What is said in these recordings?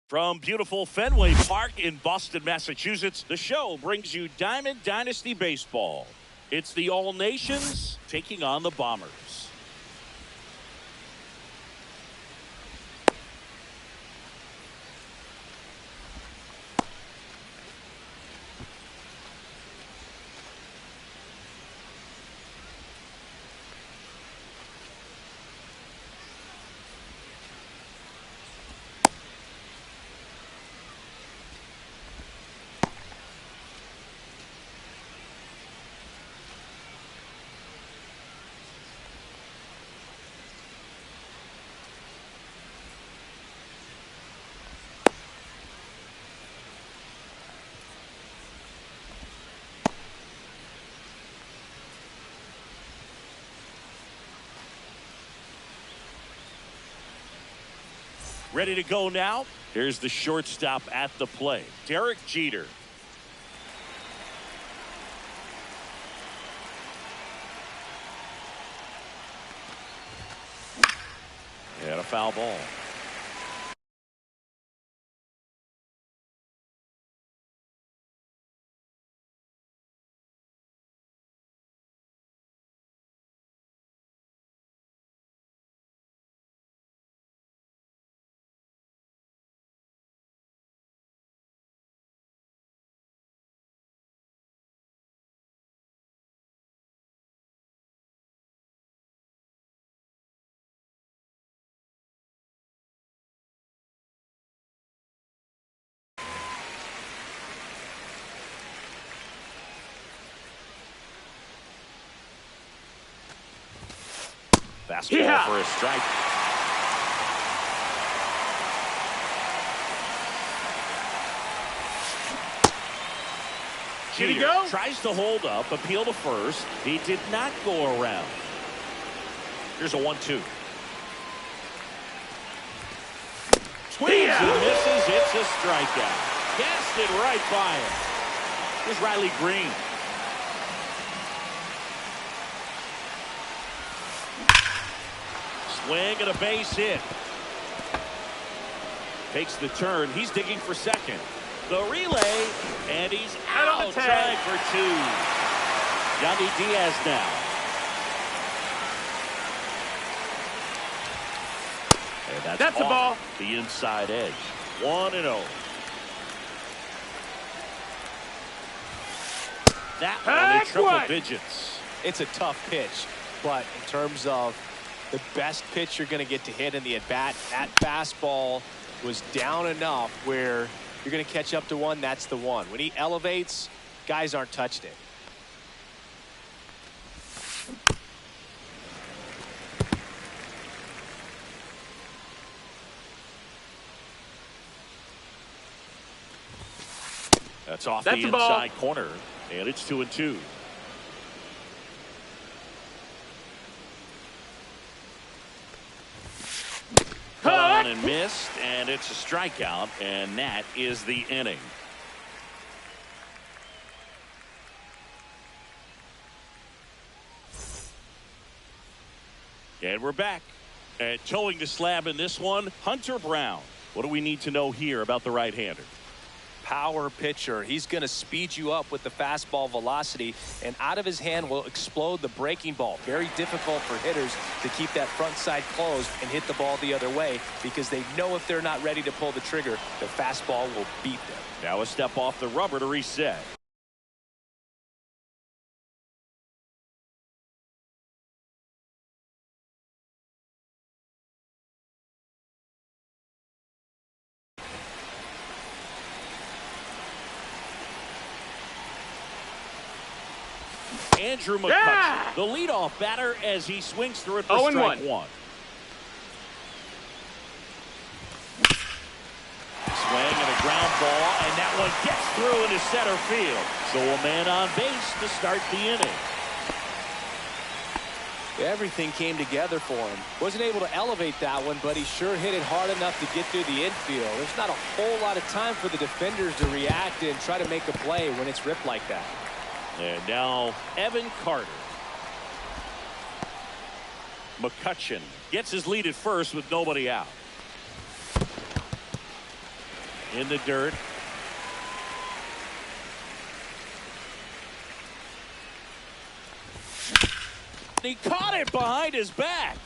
From beautiful Fenway Park in Boston, Massachusetts, the show brings you Diamond Dynasty Baseball. It's the All Nations taking on the Bombers. Ready to go now? Here's the shortstop at the plate, Derek Jeter. And a foul ball. Fastball for a strike. Jeter tries to hold up, appeal to first. He did not go around. Here's a 1-2. Swings and misses. It's a strikeout. Cast it right by him. Here's Riley Green. Swing and a base hit. Takes the turn. He's digging for second. The relay, and he's out. Trying for two. Yandy Diaz now. And that's a ball. The inside edge. 1-0. That one in triple digits. It's a tough pitch, but in terms of the best pitch you're going to get to hit in the at-bat, that fastball was down enough where you're going to catch up to one. That's the one. When he elevates, guys aren't touching it. That's off the inside corner, and it's 2-2. On and missed, and it's a strikeout, and that is the inning. And we're back. And towing the slab in this one, Hunter Brown. What do we need to know here about the right-hander? Power pitcher. He's going to speed you up with the fastball velocity, and out of his hand will explode the breaking ball. Very difficult for hitters to keep that front side closed and hit the ball the other way, because they know if they're not ready to pull the trigger, the fastball will beat them. Now a step off the rubber to reset. Andrew McCutchen, the leadoff batter, as he swings through it for strike one. Swing and a ground ball, and that one gets through into center field. So a man on base to start the inning. Everything came together for him. Wasn't able to elevate that one, but he sure hit it hard enough to get through the infield. There's not a whole lot of time for the defenders to react and try to make a play when it's ripped like that. And now Evan Carter. McCutchen gets his lead at first with nobody out. in the dirt. He caught it behind his back.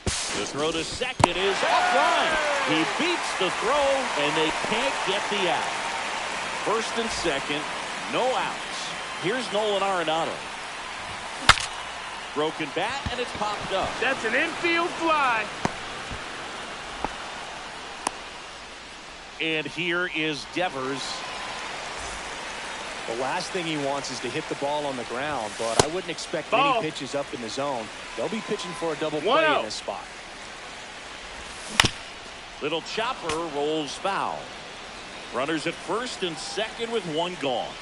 The throw to second is offline. He beats the throw, and they can't get the out. First and second, no outs. Here's Nolan Arenado. Broken bat, and it's popped up. That's an infield fly. And here is Devers. The last thing he wants is to hit the ball on the ground, but I wouldn't expect many pitches up in the zone. They'll be pitching for a double play in this spot. Little chopper rolls foul. Runners at first and second with one gone.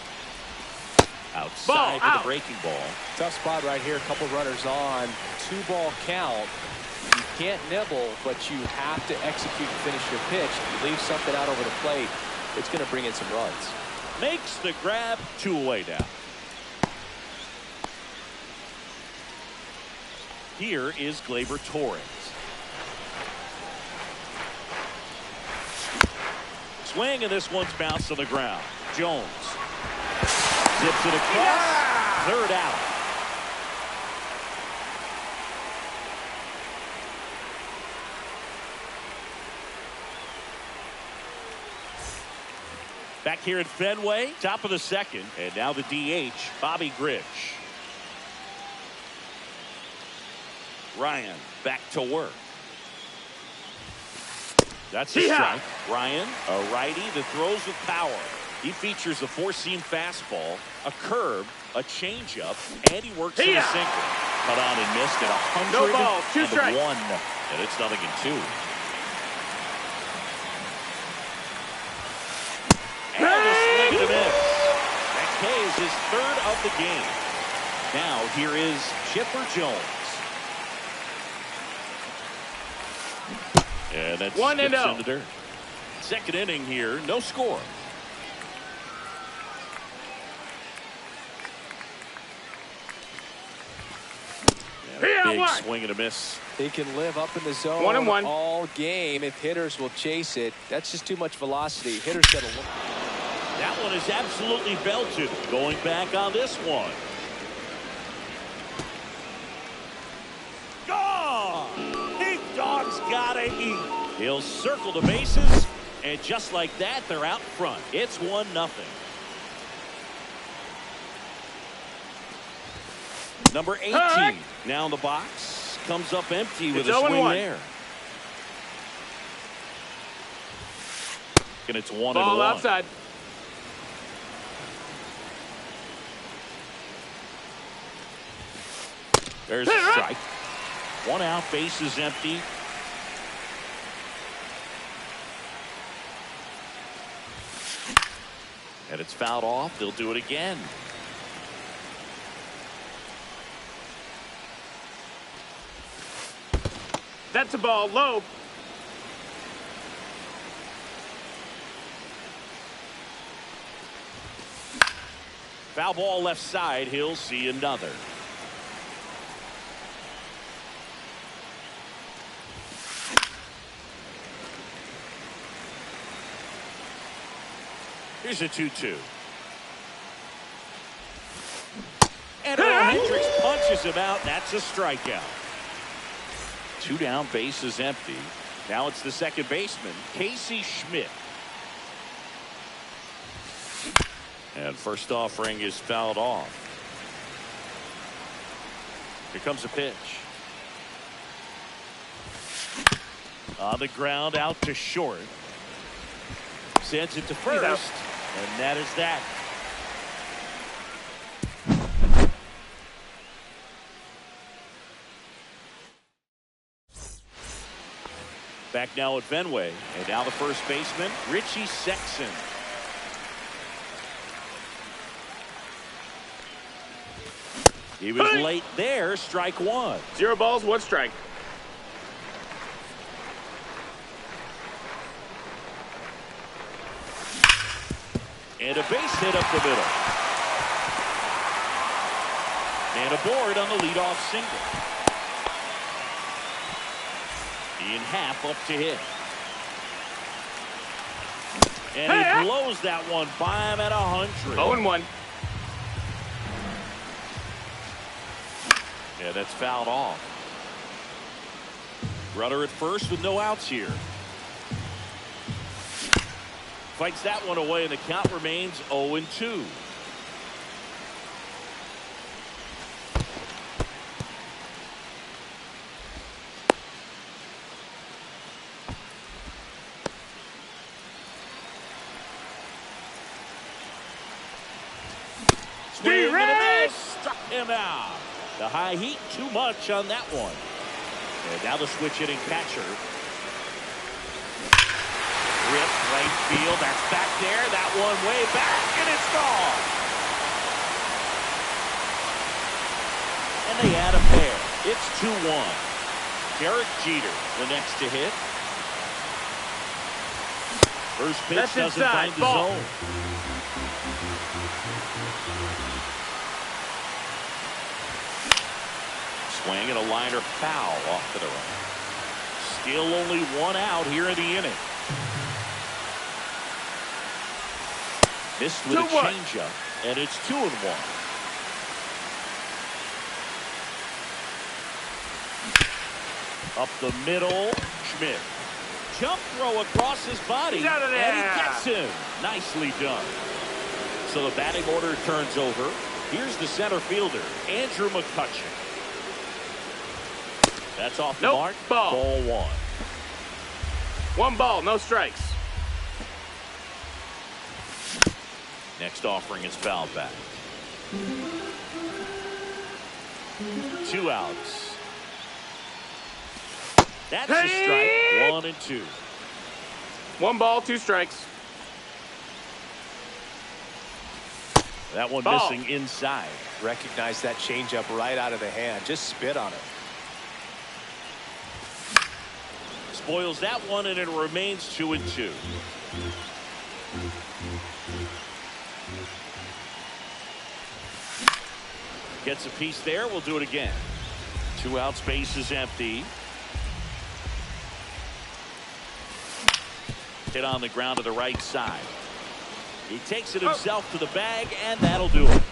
Outside with the breaking ball. Tough spot right here. A couple runners on. 2-ball count. You can't nibble, but you have to execute and finish your pitch. If you leave something out over the plate, it's going to bring in some runs. Makes the grab, 2 away now. Here is Gleyber Torres. Swing, and this one's bounced on the ground. Jones zips it across. Third out. Back here at Fenway, top of the second, and now the DH, Bobby Grich. Ryan back to work. That's a strike. Ryan, a righty that throws with power. He features a 4-seam fastball, a curve, a changeup, and he works in a sinker. Cut on and missed at 101, and it's 0-2. And a swing and a miss. That K is his third of the game. Now here is Chipper Jones. And that's 1-0 in the dirt. Second inning here, no score. Big swing and a miss. They can live up in the zone all game if hitters will chase it. That's just too much velocity. Hitters got to look. That one is absolutely belted. Going back on this one. Gone! Big dog's gotta eat. He'll circle the bases, and just like that, they're out front. It's 1-0. Number 18 now in the box. Comes up empty with a swing there. And it's 1-1. Ball outside. There's a strike. 1 out, base is empty. And it's fouled off. They'll do it again. That's a ball low. Foul ball left side. He'll see another. Here's a 2-2. And Hendricks punches him out. That's a strikeout. 2 down, base is empty. Now it's the second baseman, Casey Schmidt. And first offering is fouled off. Here comes a pitch. On the ground, out to short. Sends it to first, and that is that. Back now at Fenway, and now the first baseman, Richie Sexson. He was late there, strike 1. 0 balls, 1 strike. And a base hit up the middle. And aboard on the leadoff single. In half up to hit. And he blows that one by him at 100. 0-1. Yeah, that's fouled off. Rudder at first with no outs here. Fights that one away, and the count remains 0-2. Swing and a miss. Struck him out. The high heat, too much on that one. And now the switch hitting catcher. Rip right field. That's back there. That one way back, and it's gone. And they add a pair. It's 2-1. Derek Jeter, the next to hit. First pitch That's doesn't inside. find the Ball. zone. Swing and a liner foul off to the right. Still only one out here in the inning. Missed with a changeup, and it's 2-1. Up the middle, Schmidt. Jump throw across his body, He's out of there. and he gets him. Nicely done. So the batting order turns over. Here's the center fielder, Andrew McCutchen. That's off the mark. Ball one. 1 ball, no strikes. Next offering is fouled back. 2 outs. That's a strike. 1 and 2. 1 ball, 2 strikes. That one Ball. missing inside. Recognize that changeup right out of the hand. Just spit on it. Spoils that one, and it remains 2 and 2. Gets a piece there. We'll do it again. 2 out, space is empty. Hit on the ground to the right side. He takes it himself to the bag, and that'll do it.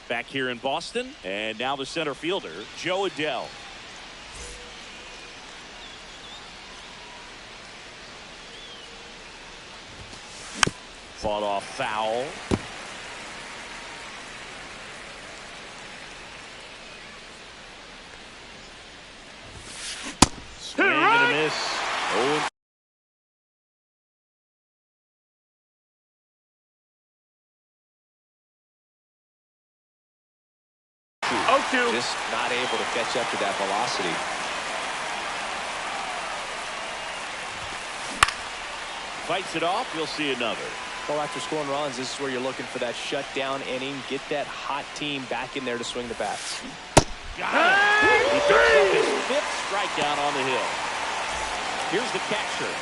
Back here in Boston, and now the center fielder, Joe Adell. Fought off foul. Swing and a miss. Oh. Just not able to catch up to that velocity. Fights it off. You'll see another. Well, after scoring runs, this is where you're looking for that shutdown inning. Get that hot team back in there to swing the bats. Got it. He picks up his 5th strikeout on the hill. Here's the catcher.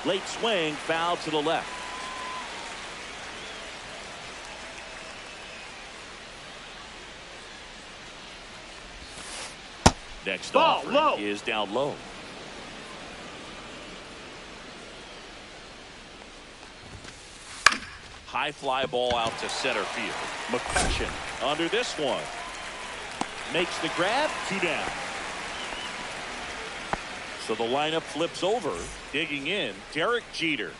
Late swing, foul to the left. Next offering is down low. High fly ball out to center field. McCutchen under this one. Makes the grab. 2 down. So the lineup flips over. Digging in, Derek Jeter.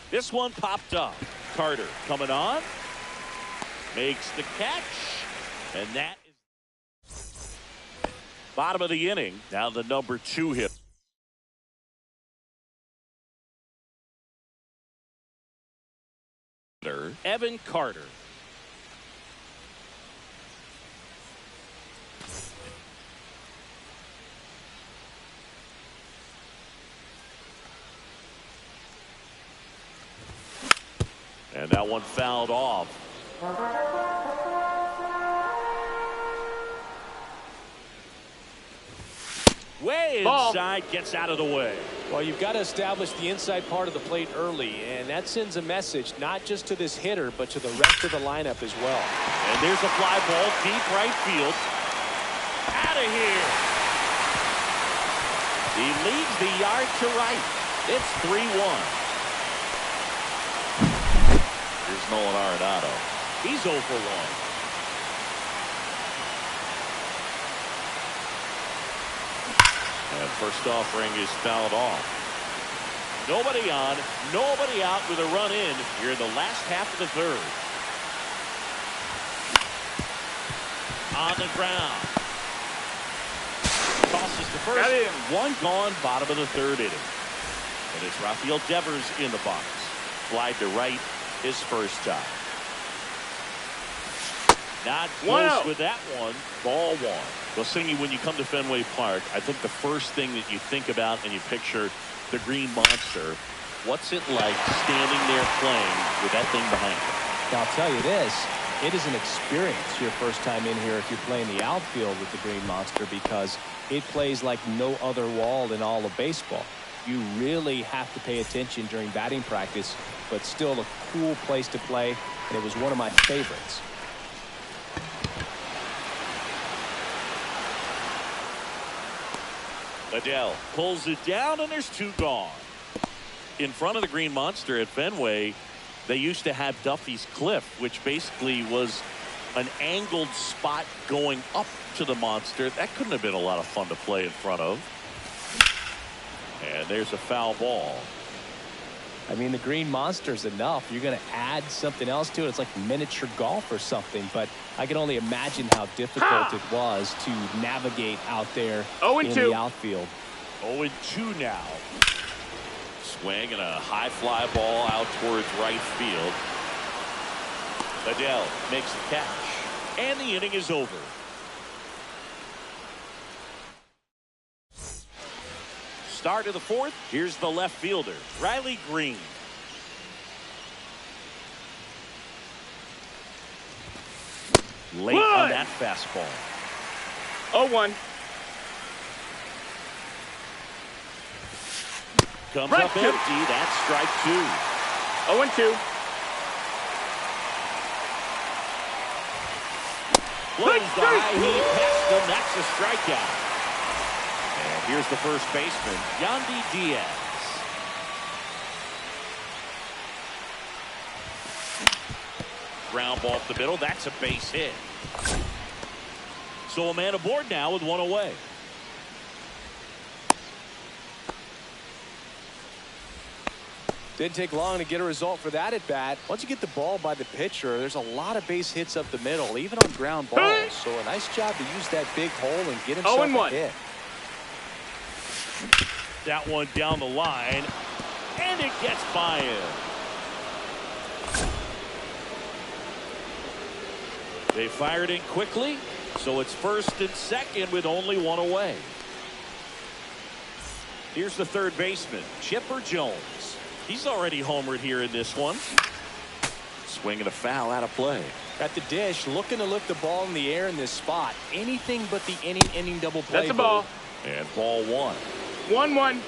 This one popped up. Carter coming on. Makes the catch. And that is bottom of the inning. Now the number 2 hit. Evan Carter. And that one fouled off. Way inside, gets out of the way. Well, you've got to establish the inside part of the plate early, and that sends a message not just to this hitter, but to the rest of the lineup as well. And there's a fly ball deep right field. Out of here. He leads the yard to right. It's 3-1. Here's Nolan Arenado. He's 0 for 1. And first offering is fouled off. Nobody on, nobody out with a run in here in the last half of the third. On the ground. Tosses to first. One gone, bottom of the third inning. And it's Rafael Devers in the box. Fly to right, his first time. Not close with that one. Ball one. Well, Singy, when you come to Fenway Park, I think the first thing that you think about and you picture the Green Monster. What's it like standing there playing with that thing behind you? Now, I'll tell you this. It is an experience your first time in here if you're playing the outfield with the Green Monster, because it plays like no other wall in all of baseball. You really have to pay attention during batting practice, but still a cool place to play, and it was one of my favorites. Adele pulls it down, and there's two gone. In front of the Green Monster at Fenway, they used to have Duffy's Cliff, which basically was an angled spot going up to the Monster. That couldn't have been a lot of fun to play in front of. And there's a foul ball. I mean, the Green Monster's enough. You're going to add something else to it. It's like miniature golf or something, but I can only imagine how difficult it was to navigate out there in the outfield. 0-2 now. Swing and a high fly ball out towards right field. Adele makes the catch, and the inning is over. Start of the fourth. Here's the left fielder, Riley Green. Late on that fastball. 0-1. Comes up empty. That's strike two. 0-2. Blows the high heat past him. That's a strikeout. And here's the first baseman, Yandy Diaz. Ground ball up the middle. That's a base hit. So a man aboard now with one away. Didn't take long to get a result for that at bat. Once you get the ball by the pitcher, there's a lot of base hits up the middle, even on ground balls. So a nice job to use that big hole and get himself a hit. That one down the line, and it gets by him. They fired in quickly, so it's first and second with only one away. Here's the third baseman, Chipper Jones. He's already homered here in this one. Swinging a foul out of play. At the dish, looking to lift the ball in the air in this spot. Anything but the inning double play. That's a ball. And ball one. 1-1.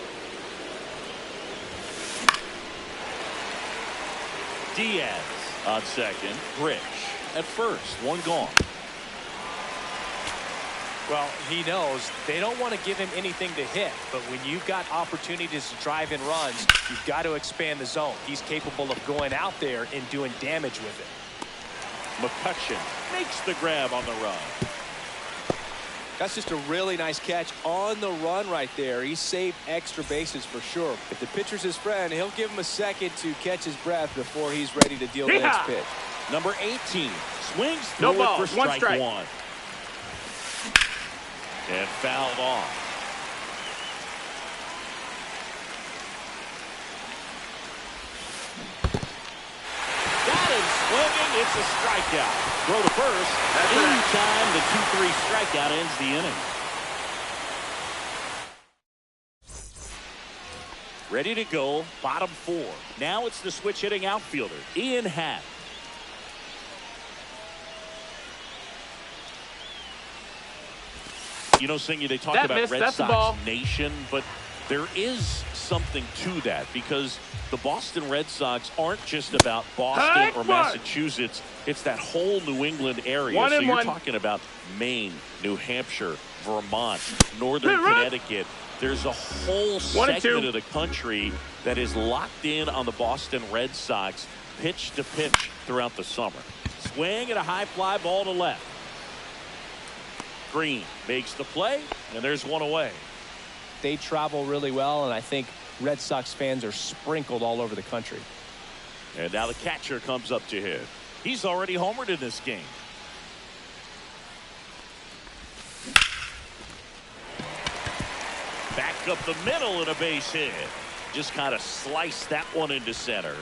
Diaz on second. Rich at first. One gone. Well, he knows they don't want to give him anything to hit, but when you've got opportunities to drive in runs, you've got to expand the zone. He's capable of going out there and doing damage with it. McCutchen makes the grab on the run. That's just a really nice catch on the run right there. He saved extra bases for sure. If the pitcher's his friend, he'll give him a second to catch his breath before he's ready to deal the next pitch. Number 18 swings through it for strike one. And fouled off. Got him swinging. It's a strikeout. Throw to first. Anytime the 2-3 strikeout ends the inning. Ready to go. Bottom four. Now it's the switch hitting outfielder, Ian Happ. You know, Singy, they talk about Red Sox Nation, but There is something to that because the Boston Red Sox aren't just about Boston or Massachusetts. It's that whole New England area. So you're talking about Maine, New Hampshire, Vermont, Northern Connecticut. There's a whole segment of the country that is locked in on the Boston Red Sox pitch to pitch throughout the summer. Swing and a high fly ball to left. Green makes the play, and there's one away. They travel really well, and I think Red Sox fans are sprinkled all over the country. And now the catcher comes up to hit. He's already homered in this game. Back up the middle and a base hit. Just kind of sliced that one into center.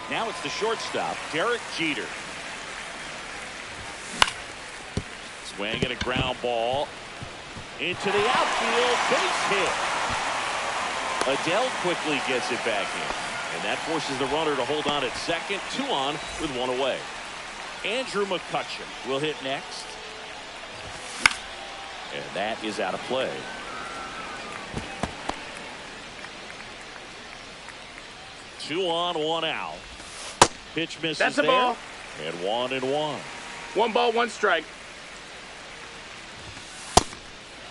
Now it's the shortstop, Derek Jeter. Swing and a ground ball into the outfield, base hit. Adele quickly gets it back in, and that forces the runner to hold on at second. 2 on with 1 away. Andrew McCutchen will hit next, and that is out of play. Two on, 1 out. Pitch misses. That's a ball. And 1-1. 1 ball, 1 strike.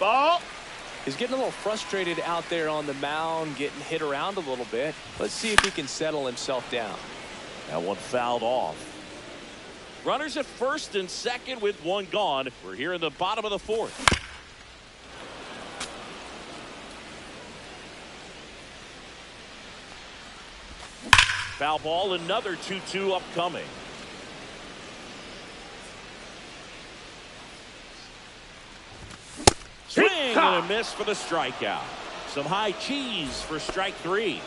Ball. He's getting a little frustrated out there on the mound, getting hit around a little bit. Let's see if he can settle himself down. That one fouled off. Runners at first and second with 1 gone. We're here in the bottom of the 4th. Foul ball, another 2-2 upcoming. Swing and a miss for the strikeout. Some high cheese for strike 3.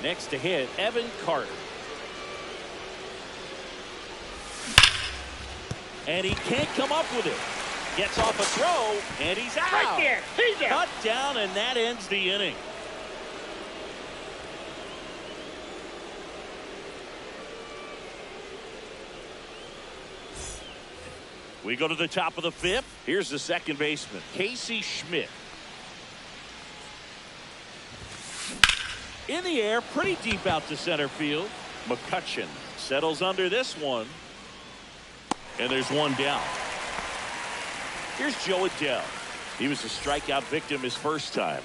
Next to hit, Evan Carter. And he can't come up with it. Gets off a throw, and he's out. Right there. He's out. Cut down, and that ends the inning. We go to the top of the 5th. Here's the second baseman, Casey Schmidt. In the air, pretty deep out to center field. McCutchen settles under this one. And there's 1 down. Here's Joe Adele. He was a strikeout victim his first time.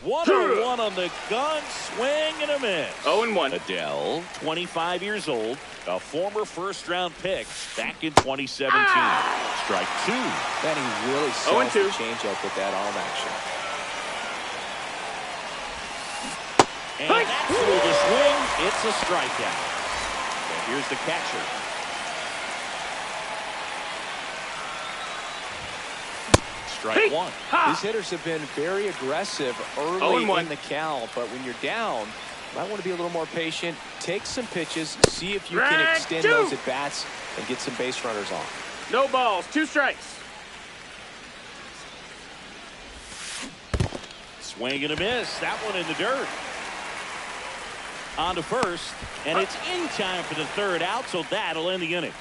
One on the gun, swing and a miss. 0-1. Adele, 25 years old, a former first-round pick back in 2017. Strike 2. Then he really sells the changeup with that arm action. And that's through the swing. It's a strikeout. And here's the catcher. Strike 1. These hitters have been very aggressive early in the count, but when you're down, you might want to be a little more patient. Take some pitches, see if you can extend those at bats and get some base runners on. No balls, 2 strikes. Swing and a miss. That one in the dirt. On to first, and it's in time for the 3rd out, so that'll end the inning.